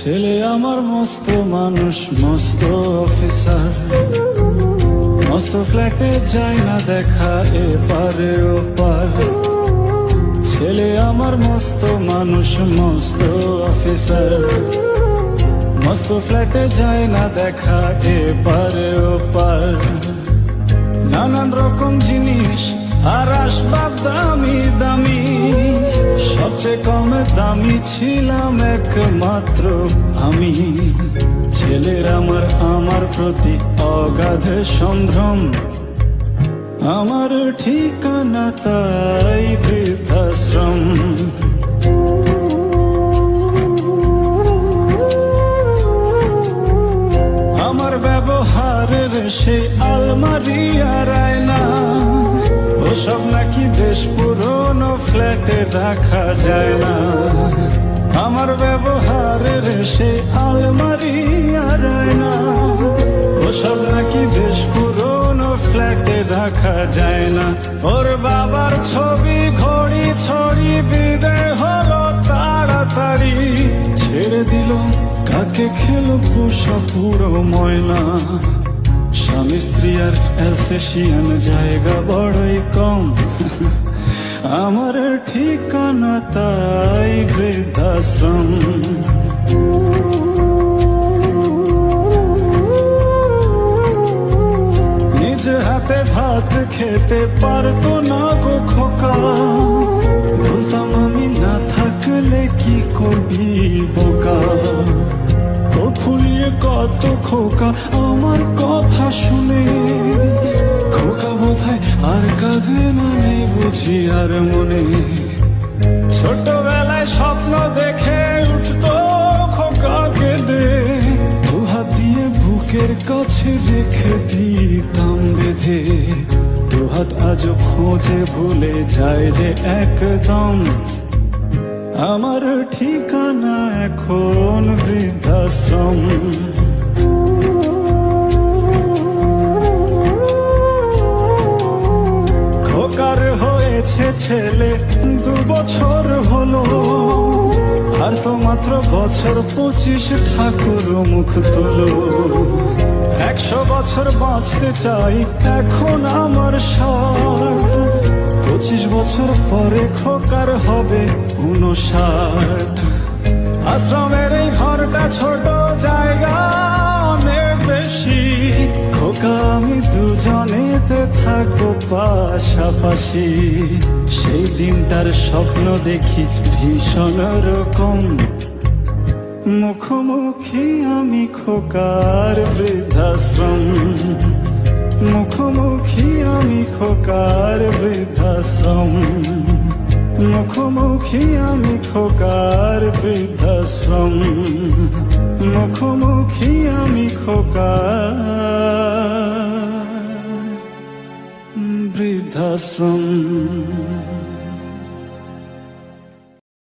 ছেলে আমার মস্ত মানুষ, মস্ত অফিসার, মস্ত ফ্ল্যাটে যায় না দেখা এপারে ওপার। ছেলে আমার মস্ত মানুষ, মস্ত অফিসার, মস্ত ফ্ল্যাটে যায় না দেখা এপারে ওপার। নানান রকম জিনিস আর আসবাব দামি দামি, সবচেয়ে কমে দামি ছিলাম একমাত্র আমি। ছেলের আমার প্রতি অগাধ সম্ভ্রম, আমার ঠিকানা তাই বৃদ্ধাশ্রম। আমার ব্যবহারের সেই আলমারি আর আয়না, ওসব নাকি বেশ পুরনো ফ্ল্যাটে রাখা যায় না। আমার ব্যবহারের সেই আলমারি আর আয়না, ওসব নাকি বেশ পুরনো ফ্ল্যাটে রাখা যায় না। ওর বাবার ছবি ঘড়ি ছড়ি বিদায় হলো তাড়াতাড়ি, ছেড়ে দিল কাকে খেলো পোষা পুরো ময়না। স্বামী স্ত্রী আর অ্যালসেশিয়ান জায়গা বড়ই কম, আমার ঠিকানা তাই বৃদ্ধাশ্রম। নিজ হাতে ভাত খেতে পারতো না গো খোকা, বলতাম আমি না থাকলে কি করবি বোকা। ও ফুলিয়ে কত খোকা আমার কথা শুনে, খোকা বোধহয় আর কাঁদে না, নেই বুঝি আর মনে। ছোটবেলায় স্বপ্ন দেখে উঠতো খোকা কেঁদে, দু হাত দিয়ে বুকের কাছে রেখে দিতাম বেঁধে। দু হাত আজও খোঁজে ভুলে যায় যে একদম, আমার ঠিকানা এখন বৃদ্ধাশ্রম। খোকার হয়েছে ছেলে 2 বছর হলো, আর তো মাত্র বছর 25 ঠাকুর মুখ তোলো। 100 বছর বাঁচতে চাই এখন আমার 60, 25 বছর পরে খোকার হবে 59। আশ্রমের এই ঘরটা ছোট, জায়গা অনেক বেশি, খোকা আমি দুজনেতে থাকবো পাশাপাশি। সেই দিনটার স্বপ্ন দেখি ভীষণ রকম, মুখোমুখি আমি খোকার বৃদ্ধাশ্রম। মুখোমুখি আমি খোকার বৃদ্ধাশ্রম, মুখোমুখি আমি খোকার বৃদ্ধাশ্রম, মুখোমুখি আমি খোকার বৃদ্ধাশ্রম।